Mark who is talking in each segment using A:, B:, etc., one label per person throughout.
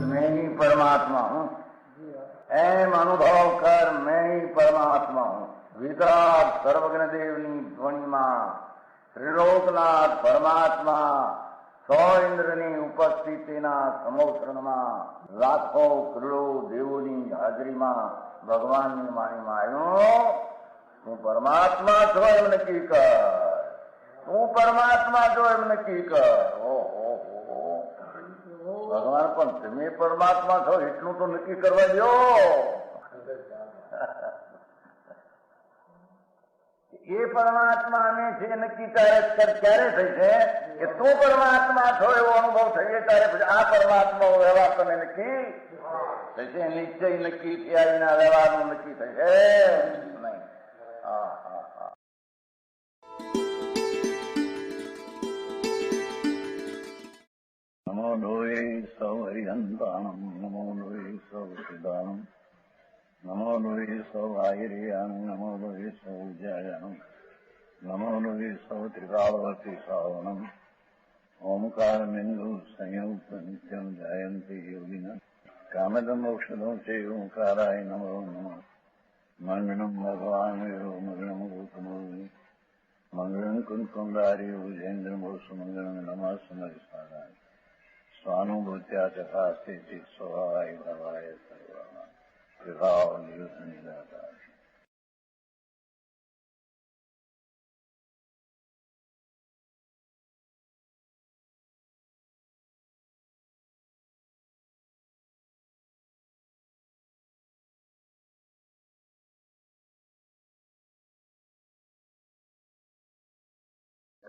A: मैं ही परमात्मा हूँ, एम अनुभव कर मैं ही परमात्मा हूँ। वितराग सर्वज्ञ देवनी ध्वनिमा त्रिलोकनाथ परमात्मा सौ इंद्રની ઉપસ્થિતિના સમોત્રણમાં લાખો કરોડો દેવોની હાજરીમાં ભગવાનની વાણીમાં આવ્યો, તું પરમાત્મા છો એમ નક્કી કર, તું પરમાત્મા છો એમ નક્કી કર. ઓહો, ભગવાન પણ તમે પરમાત્મા છો એટલું તો નક્કી કરવા દો. એ પરમાત્માને છે નક્કી ક્યારે થઈ છે કે તું પરમાત્મા છો એવો અનુભવ થઈએ ત્યારે પછી આ પરમાત્મા વ્યવહાર તમે નક્કી થશે. નિશ્ચય નક્કી થયા વિના વ્યવહારનું નક્કી થશે નહીં. હા હા હા. નમો લોહે સૌ હરિહંતાણમ, નમો લોહે સૌ સિદ્ધાણમ, નમો લોહે સૌ આયર્યાણમ, નમો લોહે સૌ જયાણમ, નમો લોહે સૌ ત્રિકાળવતી શ્રાવણમ. ઓમકાર બિંદુ સંયુક્ત નિત્યમ જાયંતિ યોગિના કામદમ ઔષધો છે ઓંકારાય નમો નમઃ. મંગળમ ભગવાન મંગળમ ગૌતમોર્મિ મંગળમ કુંકુંડાર્ય ભુજેન્દ્રમોષ મંગળમ નમઃ સમરિસાદાય સ્વાનુભૂત્યા ચકાસ્તે ચિત સ્વભાવાય ભવાય સર્વમાં વિભાવ નિયુત નિરાકાર.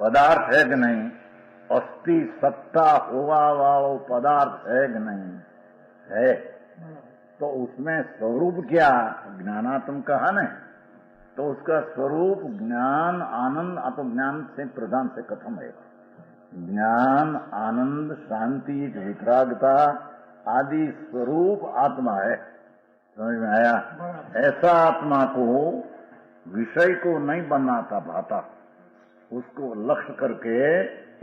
A: पदार्थ है कि नहीं, अस्थि सत्ता हुआ वालो पदार्थ है कि नहीं है, तो उसमें स्वरूप क्या ज्ञानात्म कहा न, तो उसका स्वरूप ज्ञान आनंद आत्मज्ञान से प्रधान से कथम है. ज्ञान आनंद शांति वितरागता आदि स्वरूप आत्मा है. समझ में आया? ऐसा आत्मा को विषय को नहीं बनाता भाता, उसको लक्ष्य करके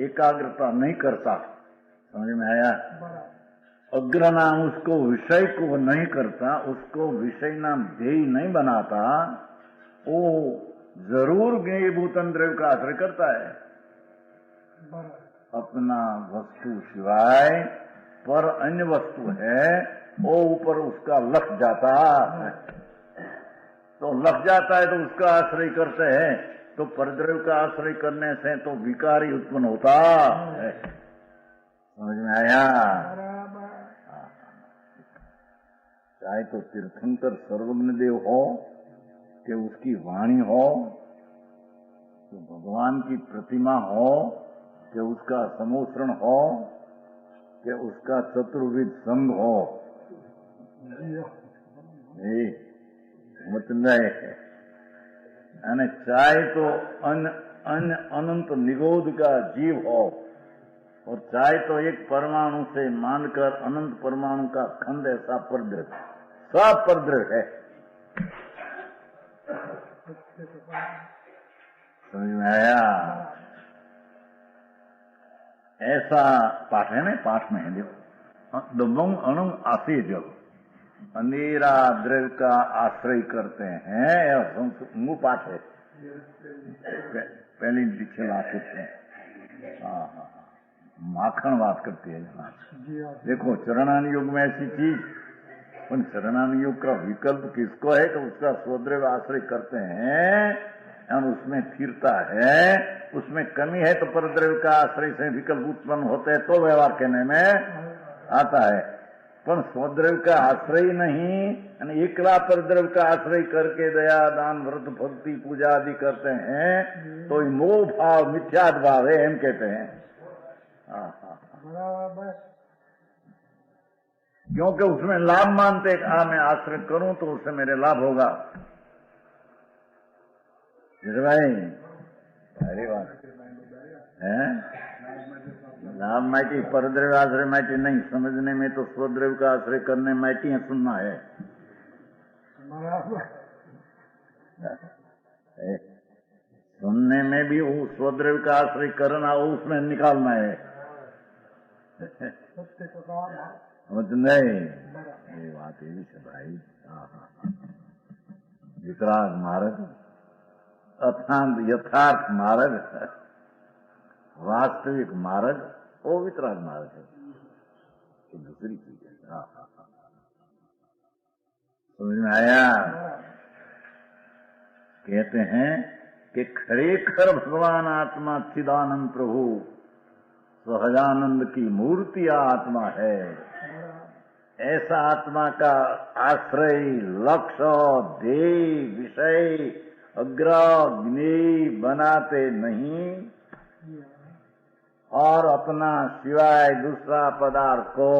A: एकाग्रता नहीं करता. समझ में आया? अग्र नाम उसको विषय को नहीं करता, उसको विषय नाम ध्येय नहीं बनाता, वो जरूर ज्ञेय भूतन द्रव्य का आश्रय करता है. अपना वस्तु सिवाय पर अन्य वस्तु है वो ऊपर उसका लग जाता है, तो लग जाता है तो उसका आश्रय करते हैं. तो परद्रव्य का आश्रय करने से तो विकार ही उत्पन्न होता है. समझ में आया? चाहे तो तीर्थंकर सर्वज्ञ देव हो कि उसकी वाणी हो, तो भगवान की प्रतिमा हो कि उसका समोसरण हो कि उसका चतुर्विध संग हो, मतलब અને चाहे तो अन्य अनंत निगोध का जीव हो और चाहे तो एक परमाणु से मानकर अनंत परमाणु का खंड ऐसा परद्रव्य, सब परद्रव्य है. समझ में आया? ऐसा पाठ है ना, पाठ में है देखो, दुबंग अणु आसी जब अंधेरा द्रव्य का आश्रय करते हैं, मुंह पाठ है, पहली दीक्षा बात है. हाँ हाँ, माखन बात करती है जना. देखो चरणान योग में ऐसी चीज, उन चरणान योग का विकल्प किसको है? तो उसका स्वद्रव्य आश्रय करते हैं और उसमें स्थिरता है, उसमें कमी है तो परद्रव्य का आश्रय से विकल्प उत्पन्न होते हैं तो व्यवहार कहने में आता है. पर स्वद्रव्य का आश्रय नहीं, एकला परद्रव्य का आश्रय करके दया दान व्रत भक्ति पूजा आदि करते हैं तो मोह भाव मिथ्याद भाव है, हम कहते हैं. क्योंकि उसमें लाभ मानते, मैं आश्रय करूं तो उससे मेरे लाभ होगा. भाई अरे बात है, लाभ माइटी परद्रव्य आश्रय माइटी नहीं, समझने में तो स्वद्रव्य का आश्रय करने माइटी है, सुनना है. सुनने में भी वो स्वद्रव्य का आश्रय करना, उसमें निकालना है। नहीं, ये बात ये भी है भाई। वितराग मार्ग, अथांत यथार्थ मार्ग, वास्तविक मार्ग, वो वितराग मार्ग है। ये दूसरी चीज है। समझ में आया? कहते हैं कि खरेखर भगवान आत्मा चिदानंद प्रभु सहजानंद की मूर्ति आत्मा है। ऐसा आत्मा का आश्रय, लक्ष्य, ध्येय, विषय, अग्रज्ञेय बनाते नहीं और अपना सिवाय दूसरा पदार्थ को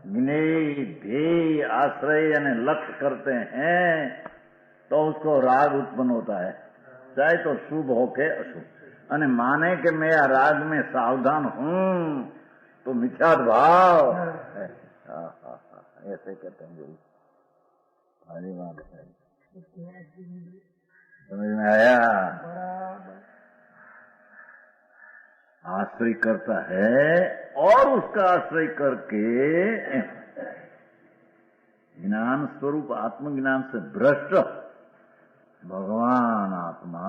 A: ज्ञेय, ध्येय, आश्रय यानी लक्ष्य करते हैं तो उसको राग उत्पन्न होता है, चाहे तो शुभ हो के अशुभ। अने माने कि मैं राग में सावधान हूं तो मिथ्यात्व भाव है। ऐसे कहते हैं गुरु। हरी बात है, समझ में आया? आश्रय करता है और उसका आश्रय करके ज्ञान स्वरूप आत्मज्ञान से भ्रष्ट भगवान आत्मा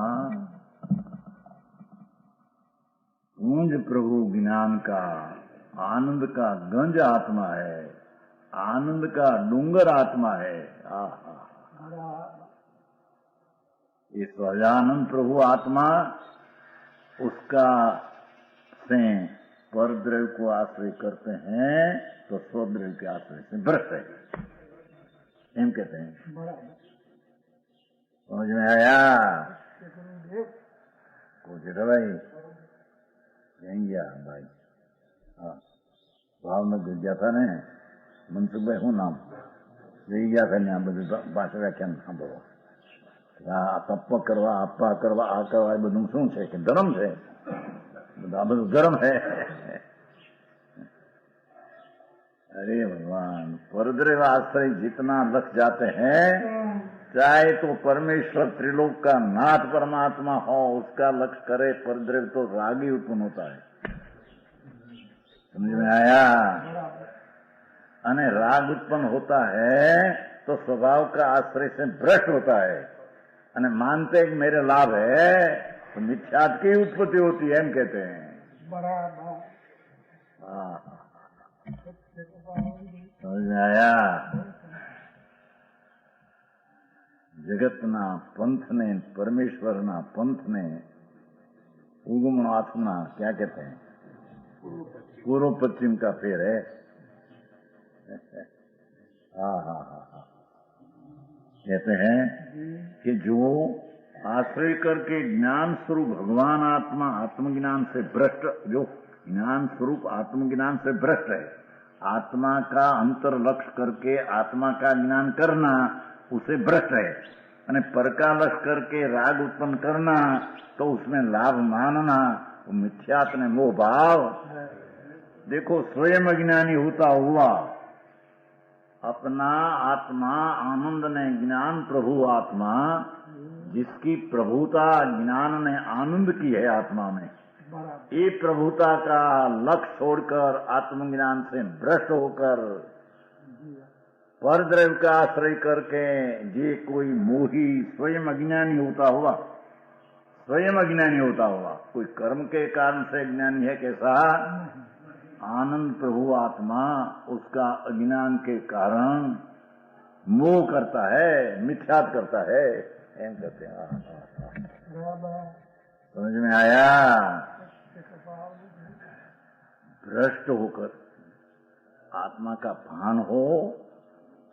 A: पूंज प्रभु ज्ञान का, आनंद का गंज आत्मा है, आनंद का डूंगर आत्मा है। ये सहजानंद प्रभु आत्मा उसका से परद्रव्य को आश्रय करते हैं तो स्वद्रव्य के आश्रय से भ्रष्ट है, एम कहते हैं। समझ में आया? कुछ भाई यही गया भाई। भाव में घुस गया था ने मनसुख भाई हूँ नाम यही गया था यहाँ બધું પાછળ વ્યાખ્યાન સાંભળો। તપ કરવા, આપવા કરવા, આ કરવા એ બધું શું છે કે ધર્મ છે? આ બધું ધર્મ है। अरे भगवान, परद्रव्य आश्रय जितना लग जाते हैं, चाहे तो परमेश्वर त्रिलोक का नाथ परमात्मा हो, उसका लक्ष्य करे परद्रव्य तो राग ही उत्पन्न होता है। समझ में आया? अने राग उत्पन्न होता है तो स्वभाव का आश्रय से भ्रष्ट होता है। अने मानते कि मेरे लाभ है तो मिथ्यात्व की उत्पत्ति होती है, हम कहते हैं। समझ में आया? जगतना पंथ ने, परमेश्वर ना पंथ ने उगम आत्मा क्या कहते हैं? पूर्व पश्चिम का फेर है। कहते हैं कि जो आश्रय करके ज्ञान स्वरूप भगवान आत्मा आत्मज्ञान से भ्रष्ट, जो ज्ञान स्वरूप आत्मज्ञान से भ्रष्ट है, आत्मा का अंतर लक्ष्य करके आत्मा का ज्ञान करना उसे भ्रष्ट है। और पर का लक्ष्य करके राग उत्पन्न करना तो उसमें लाभ मानना वो मिथ्यात्व ने मोह भाव। देखो, स्वयं अज्ञानी होता हुआ अपना आत्मा आनंद ने ज्ञान प्रभु आत्मा, जिसकी प्रभुता ज्ञान ने आनंद की है आत्मा में, ये प्रभुता का लक्ष्य छोड़कर आत्मज्ञान से भ्रष्ट होकर परद्रव्य का आश्रय करके जे कोई मोही स्वयं अज्ञानी होता हुआ, स्वयं अज्ञानी होता हुआ, कोई कर्म के कारण से अज्ञानी है कैसा? आनंद प्रभु आत्मा उसका अज्ञान के कारण मोह करता है, मिथ्यात्व करता है, एम कहते हैं। समझ में आया? भ्रष्ट होकर आत्मा का भान हो,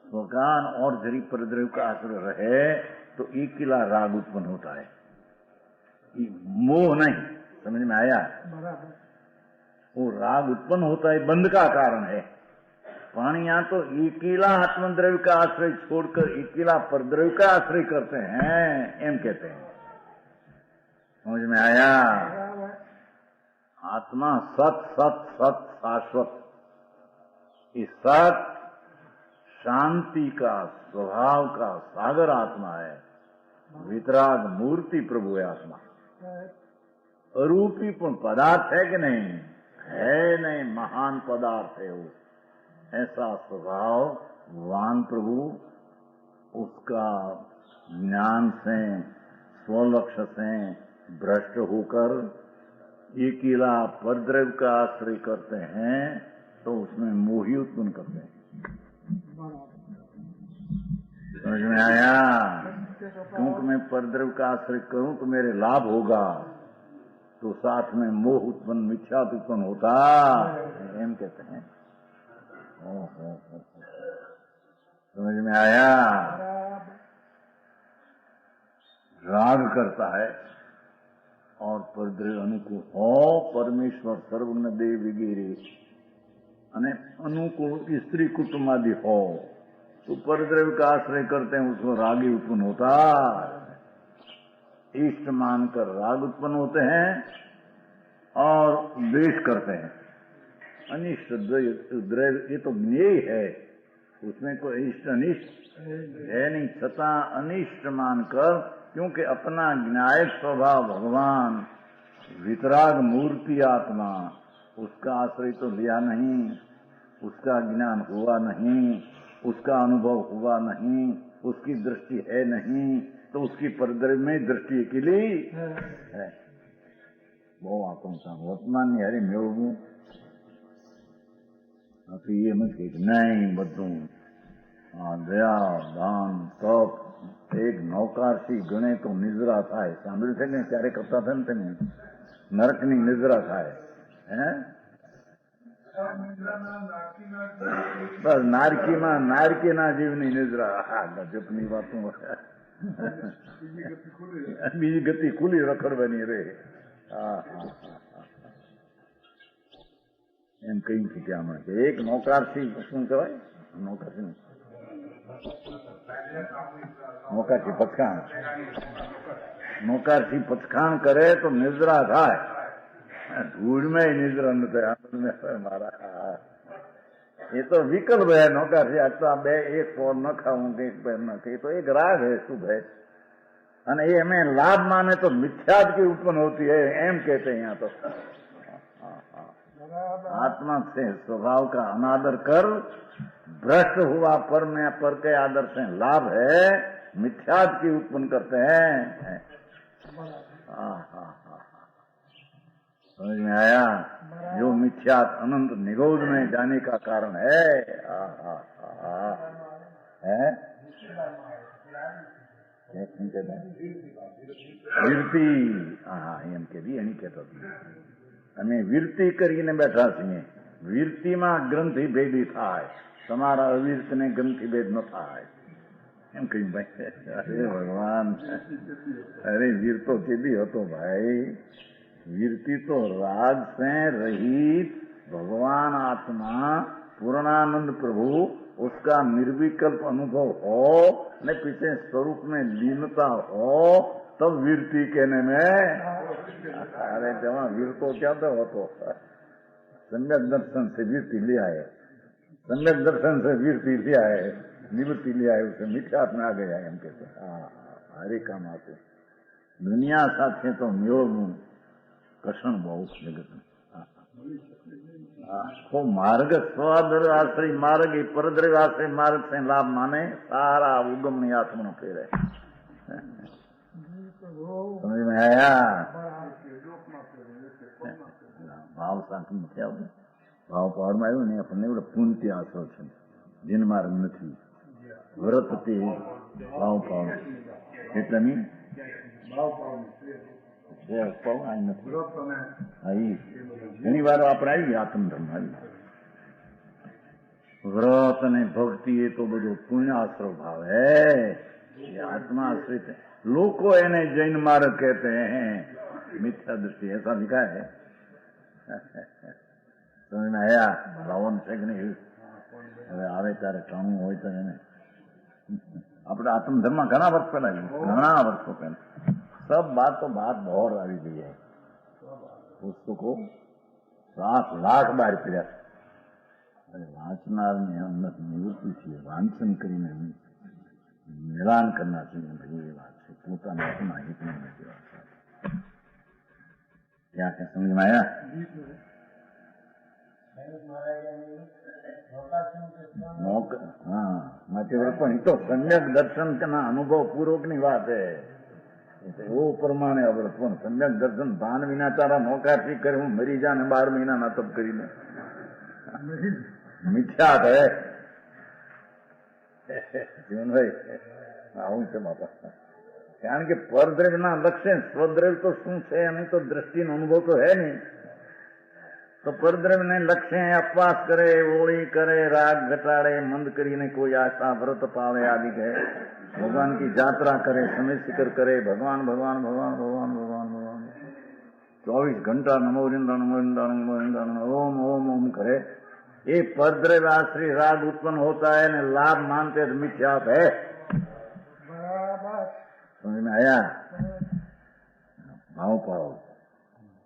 A: स्वज्ञान और जरी परद्रव्य का आश्रय रहे तो एक किला राग उत्पन्न होता है, मोह नहीं। समझ में आया? वो राग उत्पन्न होता है बंध का कारण है। पानी यहाँ तो एकीला आत्मद्रव्य का आश्रय छोड़कर एकीला परद्रव्य का आश्रय करते हैं, एम कहते हैं। समझ में आया? आत्मा सत सत सत शाश्वत, इस सत शांति का स्वभाव का सागर आत्मा है। वितराग मूर्ति प्रभु है आत्मा। अरूपी पदार्थ है कि नहीं? है नहीं, महान पदार्थ है वो। ऐसा स्वभाव वान प्रभु, उसका ज्ञान से स्वलक्ष्य से भ्रष्ट होकर अकेला परद्रव्य का आश्रय करते हैं तो उसमें मोही उत्पन्न करते हैं। समझ में आया? क्योंकि मैं परद्रव्य का आश्रय करूं तो मेरे लाभ होगा, तो साथ में मोह उत्पन्न, मिथ्या उत्पन्न होता, एम कहते हैं। समझ में आया? राग करता है और परद्रव्य अनुकूल हो, परमेश्वर सर्वज्ञ देव वगैरह અને अनुकूल स्त्री कुटुंब आदि हो तो परद्रव्य का आश्रय करते हैं, उसको रागी उत्पन्न होता। इष्ट मानकर राग उत्पन्न होते हैं और द्वेष करते हैं। अनिष्ट द्वेष ये तो ज्ञेय है, उसमें कोई इष्ट अनिष्ट है नहीं, छता अनिष्ट मानकर, क्योंकि अपना ज्ञायक स्वभाव भगवान वितराग मूर्ति आत्मा, उसका आश्रय तो लिया नहीं, उसका ज्ञान हुआ नहीं, उसका अनुभव हुआ नहीं, उसकी दृष्टि है नहीं, तो उसकी परद्रव्य में दृष्टि अकेली है। वो आत्मा वर्तमान हरे मेळवू ये मत नहीं बधु दया दान तप एक नौकारसी गणे तो निजरा थाय। सांभळ्યું છે ને ત્યારે કરતા હતા ને તમે? નરકની નિજરા થાય હે? બસ નારકીના જીવની નિજરા। ગજબની વાતો। બીજી ગતિ ખુલી રખડવાની રે। એમ કહ્યું છે કે આમાં એક નૌકારથી શું કહેવાય? નૌકારથી પચખાણ, નૌકારથી પચખાણ કરે તો નિજરા થાય। धूल में ही निजरा न था मारा। ये तो विकल्प है नौकर से आता बे एक फोर न खाऊंगे एक पैर न खाई, तो एक राग है, शुभ है। और ये हमें लाभ माने तो मिथ्याद की उत्पन्न होती है, एम कहते हैं यहाँ तो। आत्मा से स्वभाव का अनादर कर भ्रष्ट हुआ पर में पर के आदर से लाभ है, मिथ्याद की उत्पन्न करते हैं। समझ में आया? जो मिथ्यात अनंत निगोध में जाने का कारण है। વીરતી, એમ કે એની કહેતો અમે વીરતી કરીને બેઠા છીએ। વીરતીમાં ગ્રંથિ ભેદી થાય, તમારા અવીરતને ગ્રંથિ ભેદ ન થાય એમ કહ્યું ભાઈ। અરે ભગવાન, અરે વીર તો કેદી હતો ભાઈ? वीरती तो राग से रहित भगवान आत्मा पूर्णानंद प्रभु, उसका निर्विकल्प अनुभव हो ने पीछे स्वरूप में लीनता हो तब वीरती कहने में। अरे जमा वीर तो क्या हो तो सम्यक दर्शन से वीरती ले आए, सम्यक दर्शन से वीरती ले आए, निवृत्ति ले आए, उसे मिथ्यात में आ गया एम कहते। हरे काम आते दुनिया साथे तो मेळवू कषण बहुत जगत में। तो मार्ग स्वादर आश्रय मार्ग परद्रव्य आश्रय मार्ग से लाभ माने सारा उगम नहीं आत्मा फेर है। समझ में आया? भाव साथ में क्या हो भाव पावर में आयो ने अपने पुण्य आश्रय है जिन मार्ग नहीं व्रत ते भाव पावर એટલે ની ભાવ પાवर ઘણી વાર આપણે આવી આત્મધર્મ આવી व्रत ने भक्ति ये तो બધો पुण्य आश्रय भाव है, ये आत्मा आश्रित है। लोग को इन्हें जैन मार्ग कहते हैं, मिथ्या दृष्टि ऐसा लिखा है। समझ में आया? रावण છે કે નહીં? હવે આવે ત્યારે ટાણું હોય તો એને આપણે આત્મધર્મ ઘણા વર્ષ પહેલા, ઘણા વર્ષો પહેલા सब बात तो बात बहुत આવી गई है। पुस्तकों 7 लाख बार पढ़ा, વાંચનારની અંદર નિવૃત્તિથી વાંચન કરીને મિલાન કરનાર છે ભાઈ એ વાત છે પોતાના આપના હિતમાં નથી વાત क्या क्या समझ में आया? हाँ પણ તો સમ્યક દર્શન ના અનુભવ પૂર્વક ની વાત હે એવું પ્રમાણે અવરત પણ સમ્યક દર્શન ભાન વિના તારા નોકાથી કરે હું મરી જા ને 12 મહિના ના તપ કરીને મિથ્યા હે જીવનભાઈ આવું છે બાપા કારણ કે પરદ્રવ્યના લક્ષ્ય સ્વદ્રવ્ય તો શું છે એની તો દ્રષ્ટિનો અનુભવ તો હે નહીં તો પરદ્રવ્યને લક્ષ્ય અપવાસ કરે ઓળી કરે રાગ ઘટાડે મંદ કરીને કોઈ આશા વ્રત પાવે આદि કહે भगवान की यात्रा करे समय शिखर करे भगवान भगवान भगवान भगवान भगवान भगवान 24 घंटा नमो वृंदा नमो वृंदा नमो वृंदा ओम ओम ओम करे ये परद्रव्य आश्रय राग उत्पन्न होता है ने लाभ मानते तो मिथ्या है समझ में आया भाव पाव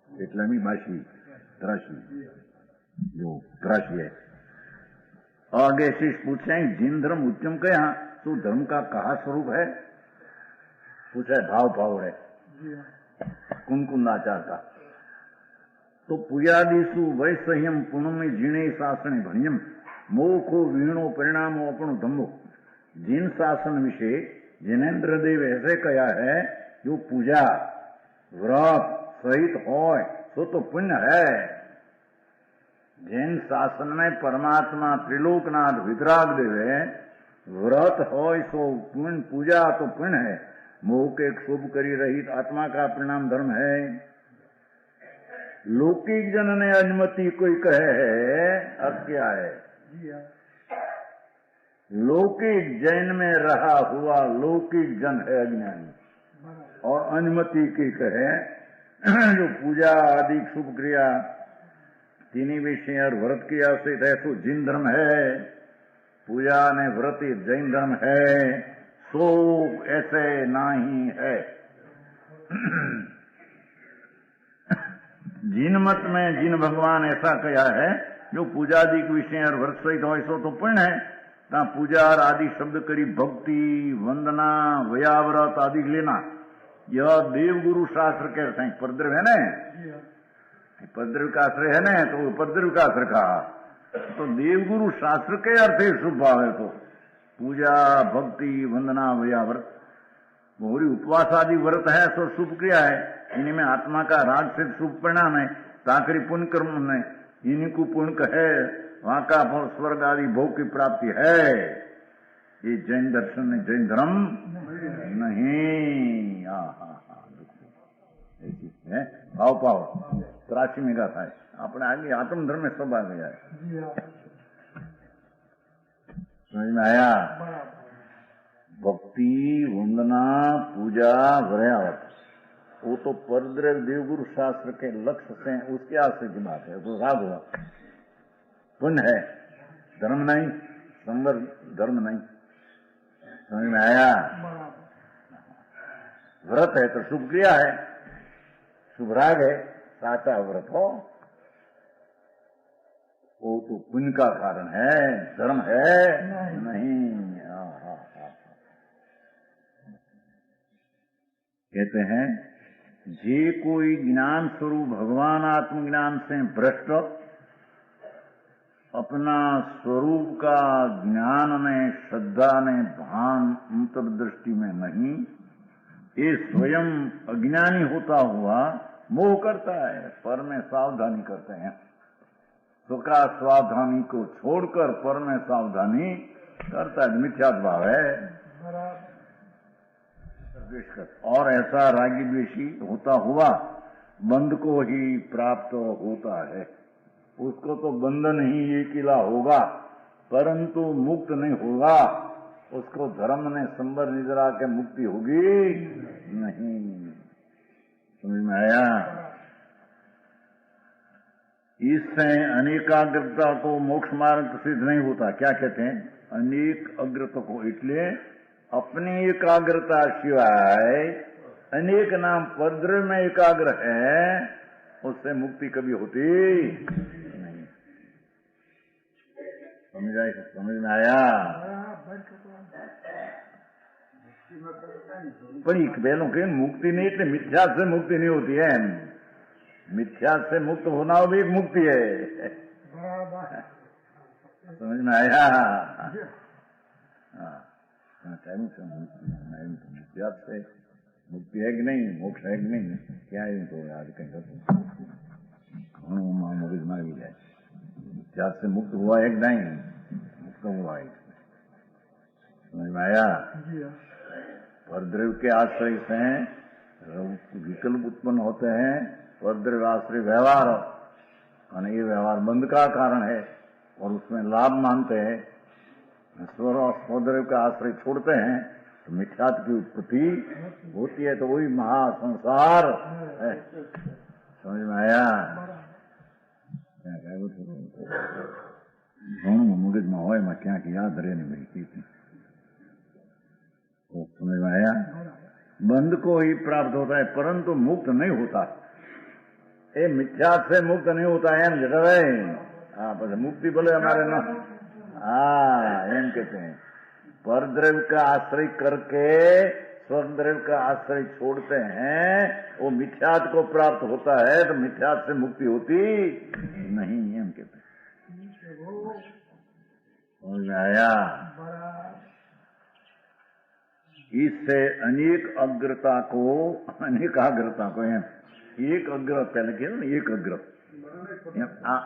A: એટલાની બાશી ત્રાસી जो ત્રાસી है आगे शिष्य पूछे जिन धर्म उच्चम कया तो धर्म का कहा स्वरूप है पूछा भाव भाव है कुंकुंदाचार का तो पुयादिशु वैसह्यम पुनम जीणे शासन भणियम मोखो वीणो परिणामो अपनो धम्मो जिन शासन विषय जिनेन्द्र देव ऐसे कहा है जो पूजा व्रत सहित हो सो तो पुण्य है जिन शासन में परमात्मा त्रिलोकनाथ वितराग देवे व्रत हो सो पुण्य पूजा तो पुण्य है मोह के शुभ करी रहित आत्मा का परिणाम धर्म है लौकिक जन ने अनुमति कोई कहे है अब क्या है लौकिक जैन में रहा हुआ लौकिक जन है अज्ञानी और अनुमति की कहे जो पूजा आदि शुभ क्रिया तीनी विषय और व्रत की आश्रित है सो जिन धर्म है पूजा ने व्रत जैन धर्म है सो ऐसे नहीं है जिन मत में जिन भगवान ऐसा कहा है जो पूजादि के विषय और व्रत सहित हो सो तो पुण्य है ता पूजा और आदि शब्द करी भक्ति वंदना व्याव्रत आदि लेना यह देवगुरु शास्त्र के परद्रव्य है ना परद्रव्य का आश्रय है ना तो परद्रव्य का आश्रय कहा तो देवगुरु शास्त्र के अर्थ शुभ भाव है तो पूजा भक्ति वंदना व्याव्रत मोहरी उपवास आदि व्रत है सो शुभ क्रिया है इन्हीं में आत्मा का राग से शुभ परिणाम है ताकरी पुण्य कर्म में इन्हीं को पुण्य है वहां का फल स्वर्ग आदि भोग की प्राप्ति है ये जैन दर्शन में जैन धर्म नहीं है भाव पाव ત્રાસી મેગા થાય આપણે આगे आत्म धर्म में सब आ गया है समझ में आया भक्ति वंदना पूजा व्रत वो तो परद्रव्य देवगुरु शास्त्र के लक्ष्य से उसके आश्रय की बात है तो राग हुआ पुण्य है धर्म नहीं संवर धर्म नहीं समझ में आया व्रत है तो शुभ क्रिया है शुभ राग है साचा व्रत हो वो तो पुण्य का कारण है धर्म है नहीं कहते हैं जे कोई ज्ञान स्वरूप भगवान आत्मज्ञान से भ्रष्ट अपना स्वरूप का ज्ञान में श्रद्धा में भान अंतर्दृष्टि में नहीं ये स्वयं अज्ञानी होता हुआ मोह करता है पर में सावधानी करते हैं सुखा सावधानी को छोड़कर पर में सावधानी करता है मिथ्या भाव है और ऐसा रागी द्वेषी होता हुआ बंध को ही प्राप्त होता है उसको तो बंधन ही ये किला होगा परंतु मुक्त नहीं होगा उसको धर्म ने संबर निद्रा के मुक्ति होगी नहीं समझ में आया इससे अनेकाग्रता को मोक्ष मार्ग सिद्ध नहीं होता क्या कहते हैं अनेक अग्रता को इसलिए अपनी एकाग्रता सिवाय अनेक नाम परद्रव्य में एकाग्र है उससे मुक्ति कभी होती नहीं समझ में आया? પણ એ પેલું કે મુક્તિ नहीं એટલે मिथ्या से मुक्ति नहीं होती है। मिथ्या से मुक्त होना भी एक मुक्ति है। समझ में आया? हाँ, मिथ्या से मुक्ति है कि नहीं, मोक्ष है कि नहीं, क्या है तो आज कहीं घणो मगज में આવી જાય। मिथ्या से मुक्त हुआ है कि नहीं, मुक्त हुआ है। समझ में आया? परद्रव्य के आश्रय से विकल्प उत्पन्न होते हैं। परद्रव्य आश्रय व्यवहार, और ये व्यवहार बंध का कारण है और उसमें लाभ मानते हैं। स्वर और स्वद्रव्य का आश्रय छोड़ते हैं तो मिथ्यात्व की उत्पत्ति होती है। तो वही महासंसार है। समझ में आया? घणो मगज में होय में क्या याद रहे नहीं भाई। समझ में आया? बंध को ही प्राप्त होता है परंतु मुक्त नहीं होता। ये मिथ्या से मुक्त नहीं होता है। हाँ, बस मुक्ति बोले हमारे ना। हाँ, एम कहते हैं परद्रव्य का आश्रय करके स्वद्रव्य का आश्रय छोड़ते हैं, वो मिथ्यात्व को प्राप्त होता है। तो मिथ्यात्व से मुक्ति होती नहीं, एम कहते हैं। समझ में आया? इससे अनेक अग्रता को एक अग्र पहले किया ना, एक अग्र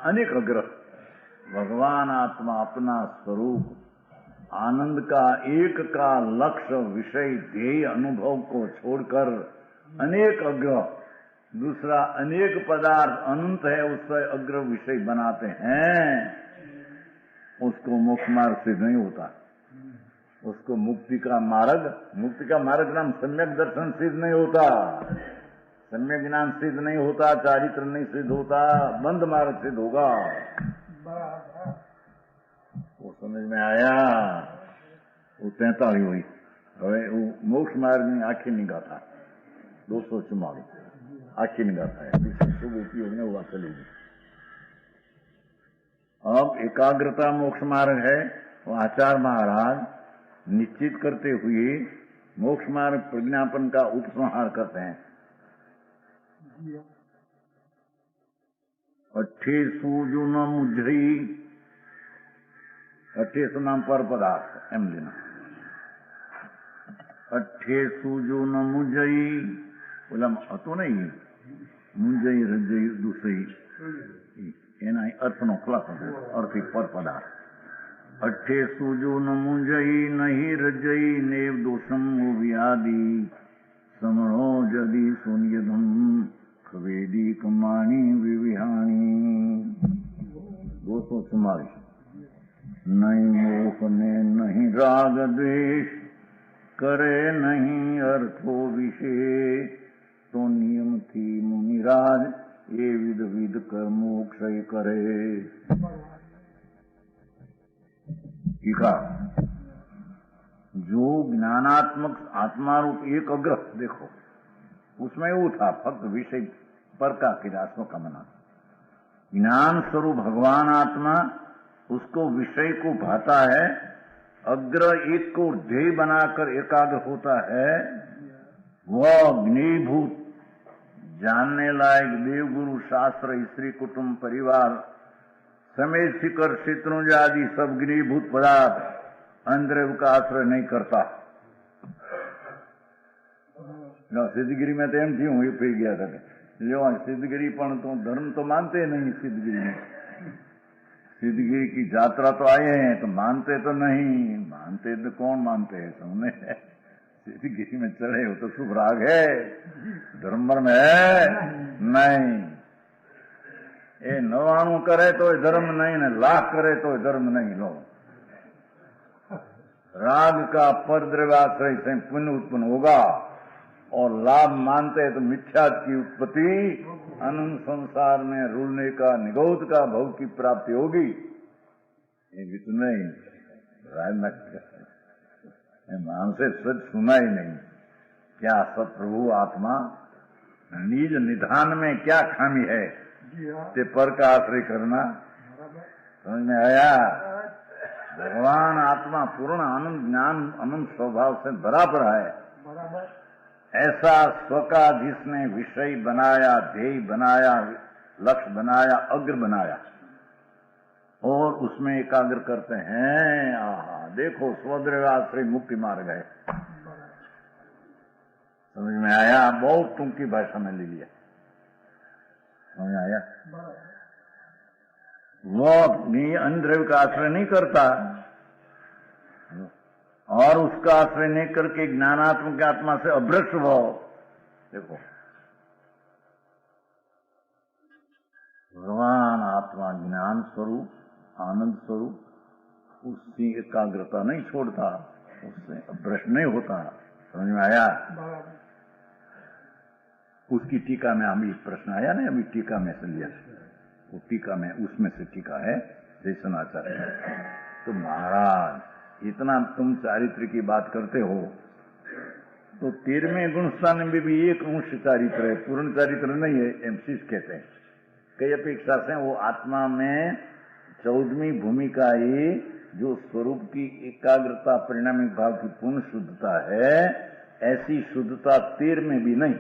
A: अनेक अग्र भगवान आत्मा अपना स्वरूप आनंद का एक का लक्ष्य विषय ध्येय अनुभव को छोड़कर अनेक अग्र, दूसरा अनेक पदार्थ अनंत है उससे अग्र विषय बनाते हैं। उसको मोक्ष मार्ग सिद्ध नहीं होता। उसको मुक्ति का मार्ग नाम सम्यक दर्शन सिद्ध नहीं होता, सम्यक ज्ञान सिद्ध नहीं होता, चारित्र नहीं सिद्ध होता, बंद मार्ग सिद्ध होगा। वो समझ में आया? वो 43 हुई। હવે મોક્ષ માર્ગની આખી नहीं गाता 244 आखी नहीं गाता है। शुभ उपयोग में हुआ चलेगी। अब एकाग्रता मोक्ष मार्ग है। वो आचार्य महाराज निश्चित करते हुए मोक्ष मार्ग प्रज्ञापन का उपसंहार करते हैं। 28 न मुझई 28 नाम पर पदार्थ एम लेना। 28 न मुझई बोला હતો नहीं, मुंजई रजई दूसरी एना अर्थ नो खुलासो अर्थ पर पदार्थ। 28 न मुंजई नहीं रजई नेव दोषम व्याधि समणो जदि सुनियदम खवेदी कमाणी विविहानी। 244 नहीं मोह ने नहीं राग द्वेष करे नहीं अर्थो विषय तो नियम थी मुनिराज ये विध विध कर मोक्ष करे। जो ज्ञानात्मक आत्मा रूप एक अग्र देखो उसमें वो था फक्त विषय पर का क्रियात्मक का मना। ज्ञान स्वरूप भगवान आत्मा उसको विषय को भाता है। अग्र एक को ध्येय बनाकर एकाग्र होता है। वह ज्ञेयभूत जानने लायक देवगुरु शास्त्र स्त्री कुटुंब परिवार समेत शिखर शत्रुंज आदि सब ज्ञेयभूत पदार्थ अंतरव का आश्रय नहीं करता। सिद्धगिरी में तो एम थी हूँ फिर गया था जो सिद्धगिरी पण तो धर्म तो मानते नहीं। सिद्धगिरी में सिद्धगिरी की यात्रा तो आए हैं तो मानते तो नहीं। मानते तो कौन मानते हैं सबने। सिद्धगिरी में चढ़े हो तो शुभ राग है, धर्म में है नहीं। ये 99 करे तो धर्म नहीं, न लाख करे तो धर्म नहीं। लो राग का परद्रव्याश्रय से पुण्य उत्पन्न होगा और लाभ मानते हैं तो मिथ्या की उत्पत्ति अनंत संसार में रुलने का निगौत का भव की प्राप्ति होगी। ये भी तो नहीं हमसे सच सुना ही नहीं। क्या सतप्रभु आत्मा निज निधान में क्या खामी है ते पर का आश्रय करना। समझ में आया? आत्मा पूर्ण आनंद ज्ञान अनंत स्वभाव से भरा पड़ा है।
B: बराबर।
A: ऐसा स्व का जिसने विषय बनाया, ध्येय बनाया, लक्ष्य बनाया, अग्र बनाया और उसमें एकाग्र करते हैं, आहा देखो स्वद्रव्याश्रय मुक्ति मार्ग है। समझ में आया? बहुत तुमकी भाषा में ले लिया, समझ में आया? वो अपनी अन्य का आश्रय नहीं करता और उसका आश्रय नहीं करके ज्ञानात्मक आत्मा से अभ्रष्ट भाव। देखो भगवान आत्मा ज्ञान स्वरूप, आनंद स्वरूप, उसकी एकाग्रता नहीं छोड़ता, उससे अभ्रष्ट नहीं होता। समझ में आया? उसकी टीका में अभी प्रश्न आया ना, अभी टीका में से लिया, वो टीका में उसमें से टीका है देशनाचार्य। तो महाराज इतना तुम चारित्र की बात करते हो तो 13वें गुणस्थान में भी एक अंश चारित्र है, पूर्ण चारित्र नहीं है, एमसीस कहते हैं। कई अपेक्षा से वो आत्मा में 14वीं भूमिका ही जो स्वरूप की एकाग्रता परिणामिक भाव की पूर्ण शुद्धता है, ऐसी शुद्धता 13 में भी नहीं।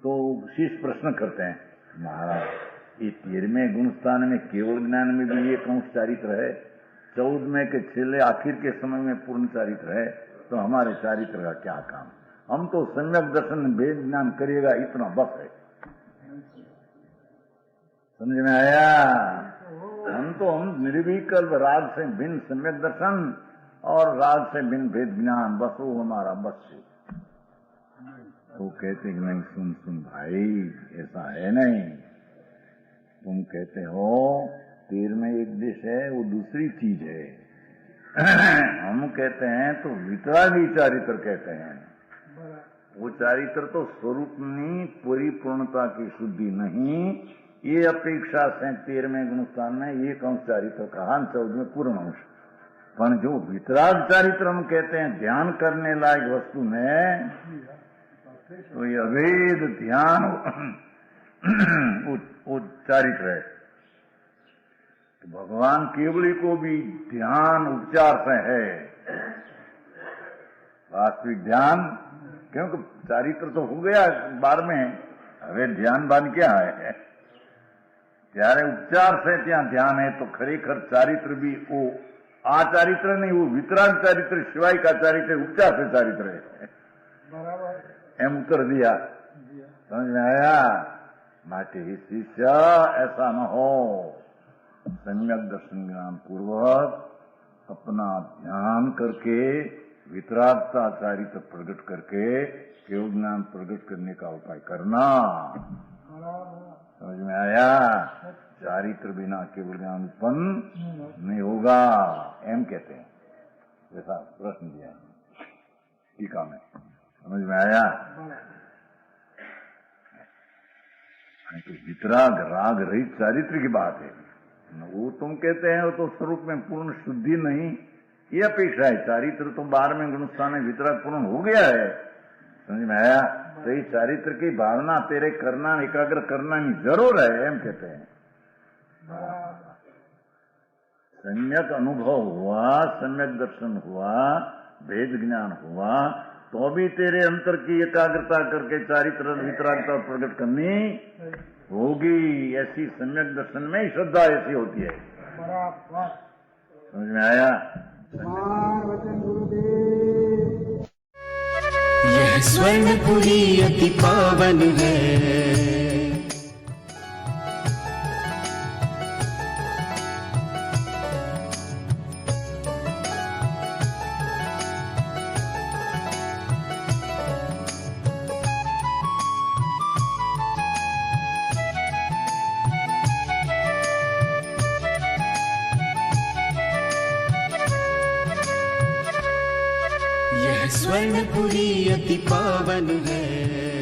A: तो शीर्ष प्रश्न करते हैं महाराज ये 13वें गुणस्थान में केवल ज्ञान में भी एक अंश चारित्र है, 14वें के छेले आखिर के समय में पूर्ण चारित्र है, तो हमारे चारित्र का क्या काम? हम तो सम्यक दर्शन भेद ज्ञान करिएगा इतना बस है। समझ में आया? हम निर्विकल्प राग से भिन्न सम्यक दर्शन और राग से भिन्न भेद ज्ञान, बस वो हमारा बस है। तो कहते कि नहीं, सुन भाई ऐसा है नहीं। तुम कहते हो 13 एक देश है, वो दूसरी चीज है। हम कहते हैं तो वितरागी चारित्र कहते हैं। वो चारित्र तो स्वरूप में पूरी पूर्णता की शुद्धि नहीं, ये अपेक्षा से 13वें गुणस्थान में एक अंश चारित्र कहा, 14वें पूर्ण अंश। पर जो वितराग चारित्र हम कहते हैं ध्यान करने लायक वस्तु में, तो ये अभेद ध्यान वो चारित्र है। तो भगवान केवली को भी ध्यान उपचार से है, वास्तविक ध्यान, क्योंकि चारित्र तो हो गया 12वें, હવે ધ્યાન બાન ક્યાં है? ત્યારે ઉપચાર से ત્યાં ध्यान है, तो खरेखर चारित्र भी वो आ चारित्र नहीं, वो वितराग चारित्र सिवाय का चारित्र उपचार से चारित्र है। एम उत्तर दिया, समझ में आया? माटे ही शिष्य ऐसा न हो, सम्यक दर्शन ज्ञान पूर्वक अपना ध्यान करके वितरागता चारित्र प्रकट करके केवल ज्ञान प्रकट करने का उपाय करना। समझ में आया? चारित्र बिना केवल ज्ञान उत्पन्न नहीं होगा, एम कहते हैं। जैसा प्रश्न दिया है टीका में, समझ में आया? तो वितराग राग रहित चारित्र की बात है, वो तुम कहते हैं वो तो स्वरूप में पूर्ण शुद्धि नहीं, ये अपेक्षा है। चारित्र तो 12वें गुणस्थान में वितराग पूर्ण हो गया है, समझ में आया? तो ये चारित्र की भावना तेरे करना, एकाग्र करना नहीं जरूर है, एम कहते हैं। सम्यक अनुभव हुआ, सम्यक दर्शन हुआ, भेद ज्ञान हुआ, तो भी तेरे अंतर की एकाग्रता करके चारित्र वितरागता प्रकट करनी होगी। ऐसी सम्यक दर्शन में ही श्रद्धा ऐसी होती है। समझ में आया?
C: यह स्वर्णपुरी अति पावन है, यह स्वर्णपुरी अति पावन है।